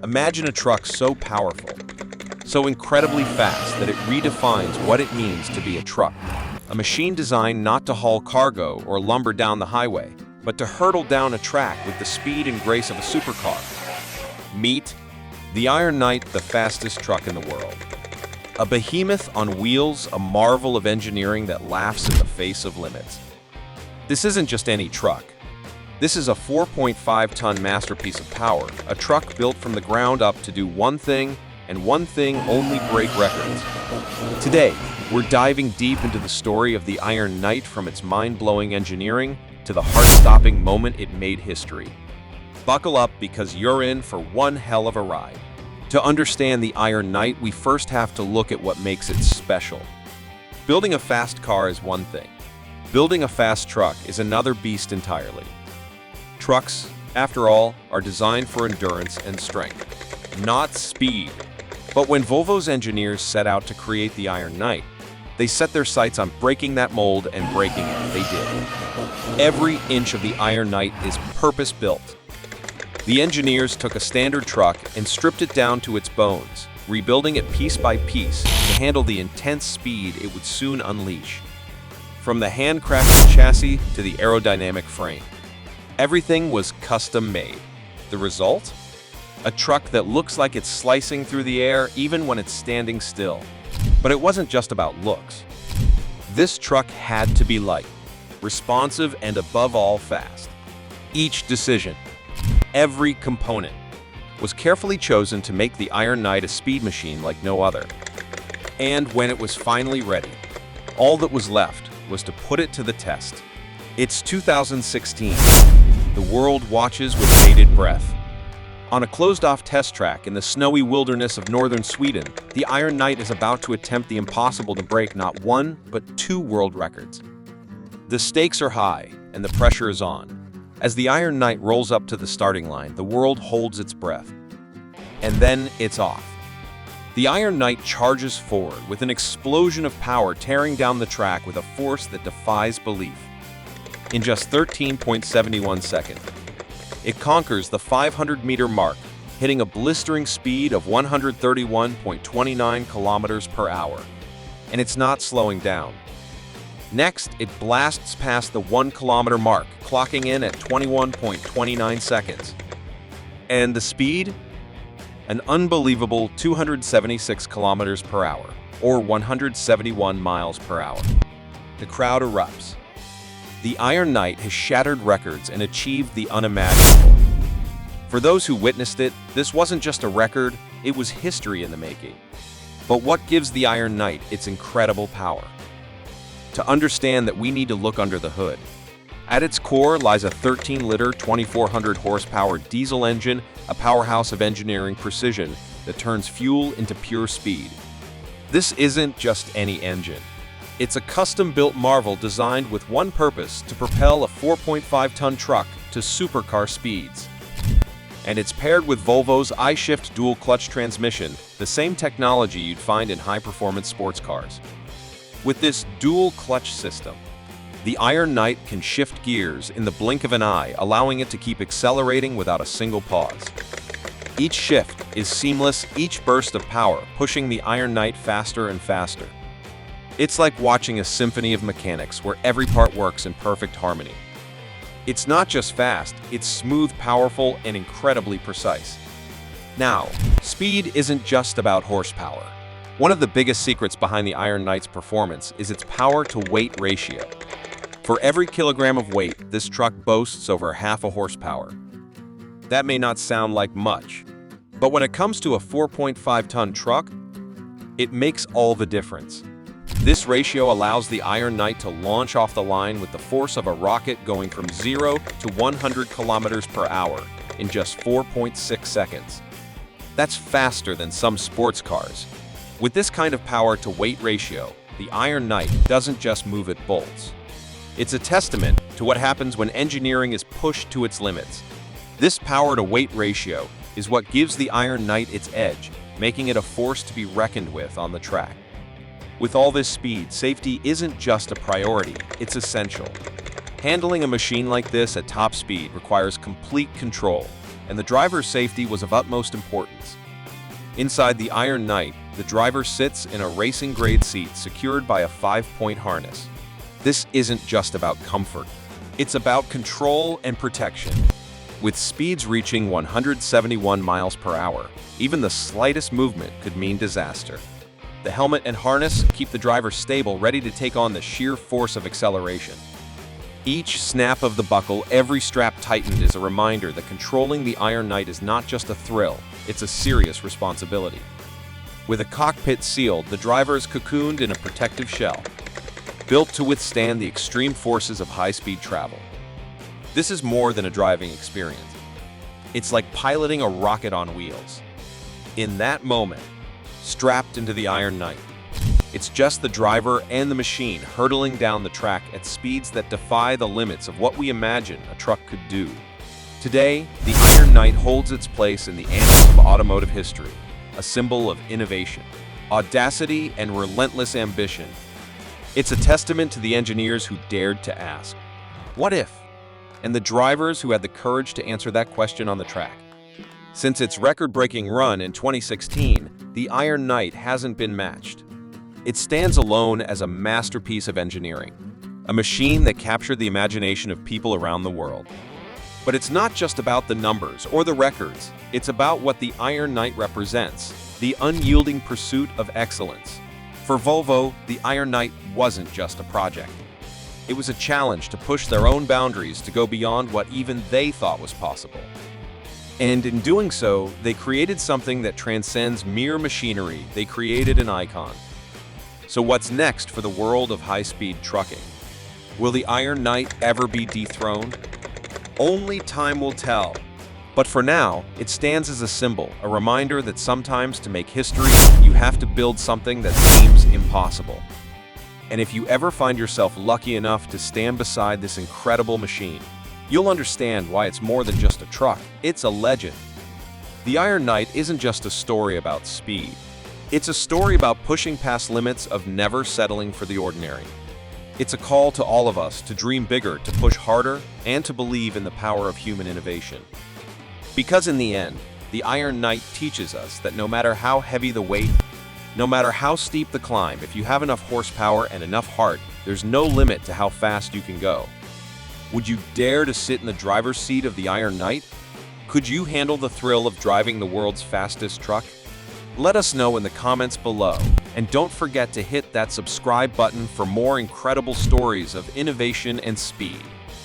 Imagine a truck so powerful, so incredibly fast that it redefines what it means to be a truck. A machine designed not to haul cargo or lumber down the highway, but to hurtle down a track with the speed and grace of a supercar. Meet the Iron Knight, the fastest truck in the world. A behemoth on wheels, a marvel of engineering that laughs in the face of limits. This isn't just any truck. This is a 4.5-ton masterpiece of power, a truck built from the ground up to do one thing, and one thing only: break records. Today, we're diving deep into the story of the Iron Knight, from its mind-blowing engineering to the heart-stopping moment it made history. Buckle up, because you're in for one hell of a ride. To understand the Iron Knight, we first have to look at what makes it special. Building a fast car is one thing. Building a fast truck is another beast entirely. Trucks, after all, are designed for endurance and strength, not speed. But when Volvo's engineers set out to create the Iron Knight, they set their sights on breaking that mold, and breaking it, they did. Every inch of the Iron Knight is purpose-built. The engineers took a standard truck and stripped it down to its bones, rebuilding it piece by piece to handle the intense speed it would soon unleash. From the handcrafted chassis to the aerodynamic frame, everything was custom-made. The result? A truck that looks like it's slicing through the air even when it's standing still. But it wasn't just about looks. This truck had to be light, responsive, and above all, fast. Each decision, every component, was carefully chosen to make the Iron Knight a speed machine like no other. And when it was finally ready, all that was left was to put it to the test. It's 2016. The world watches with bated breath. On a closed-off test track in the snowy wilderness of northern Sweden, the Iron Knight is about to attempt the impossible to break not one, but two world records. The stakes are high, and the pressure is on. As the Iron Knight rolls up to the starting line, the world holds its breath. And then it's off. The Iron Knight charges forward with an explosion of power, tearing down the track with a force that defies belief. In just 13.71 seconds, it conquers the 500-meter mark, hitting a blistering speed of 131.29 kilometers per hour. And it's not slowing down. Next, it blasts past the 1-kilometer mark, clocking in at 21.29 seconds. And the speed? An unbelievable 276 kilometers per hour, or 171 miles per hour. The crowd erupts. The Iron Knight has shattered records and achieved the unimaginable. For those who witnessed it, this wasn't just a record, it was history in the making. But what gives the Iron Knight its incredible power? To understand that, we need to look under the hood. At its core lies a 13-liter, 2,400 horsepower diesel engine, a powerhouse of engineering precision that turns fuel into pure speed. This isn't just any engine. It's a custom-built marvel designed with one purpose: to propel a 4.5-ton truck to supercar speeds. And it's paired with Volvo's I-Shift dual-clutch transmission, the same technology you'd find in high-performance sports cars. With this dual-clutch system, the Iron Knight can shift gears in the blink of an eye, allowing it to keep accelerating without a single pause. Each shift is seamless, each burst of power pushing the Iron Knight faster and faster. It's like watching a symphony of mechanics where every part works in perfect harmony. It's not just fast, it's smooth, powerful, and incredibly precise. Now, speed isn't just about horsepower. One of the biggest secrets behind the Iron Knight's performance is its power-to-weight ratio. For every kilogram of weight, this truck boasts over half a horsepower. That may not sound like much, but when it comes to a 4.5-ton truck, it makes all the difference. This ratio allows the Iron Knight to launch off the line with the force of a rocket, going from 0 to 100 kilometers per hour in just 4.6 seconds. That's faster than some sports cars. With this kind of power-to-weight ratio, the Iron Knight doesn't just move, it bolts. It's a testament to what happens when engineering is pushed to its limits. This power-to-weight ratio is what gives the Iron Knight its edge, making it a force to be reckoned with on the track. With all this speed, safety isn't just a priority, it's essential. Handling a machine like this at top speed requires complete control. and the driver's safety was of utmost importance. Inside the Iron Knight, the driver sits in a racing-grade seat secured by a 5-point harness. This isn't just about comfort. It's about control and protection. With speeds reaching 171 miles per hour, even the slightest movement could mean disaster. The helmet and harness keep the driver stable, ready to take on the sheer force of acceleration. Each snap of the buckle, every strap tightened, is a reminder that controlling the Iron Knight is not just a thrill, it's a serious responsibility. With a cockpit sealed, the driver is cocooned in a protective shell, built to withstand the extreme forces of high-speed travel. This is more than a driving experience. It's like piloting a rocket on wheels. In that moment, strapped into the Iron Knight, it's just the driver and the machine hurtling down the track at speeds that defy the limits of what we imagine a truck could do. Today, the Iron Knight holds its place in the annals of automotive history, a symbol of innovation, audacity, and relentless ambition. It's a testament to the engineers who dared to ask, "What if?" and the drivers who had the courage to answer that question on the track. Since its record-breaking run in 2016, the Iron Knight hasn't been matched. It stands alone as a masterpiece of engineering, a machine that captured the imagination of people around the world. But it's not just about the numbers or the records. It's about what the Iron Knight represents, the unyielding pursuit of excellence. For Volvo, the Iron Knight wasn't just a project. It was a challenge to push their own boundaries, to go beyond what even they thought was possible. And in doing so, they created something that transcends mere machinery. They created an icon. So what's next for the world of high-speed trucking? Will the Iron Knight ever be dethroned? Only time will tell. But for now, it stands as a symbol, a reminder that sometimes to make history, you have to build something that seems impossible. And if you ever find yourself lucky enough to stand beside this incredible machine, you'll understand why it's more than just a truck. It's a legend. The Iron Knight isn't just a story about speed. It's a story about pushing past limits, of never settling for the ordinary. It's a call to all of us to dream bigger, to push harder, and to believe in the power of human innovation. Because in the end, the Iron Knight teaches us that no matter how heavy the weight, no matter how steep the climb, if you have enough horsepower and enough heart, there's no limit to how fast you can go. Would you dare to sit in the driver's seat of the Iron Knight? Could you handle the thrill of driving the world's fastest truck? Let us know in the comments below, and don't forget to hit that subscribe button for more incredible stories of innovation and speed.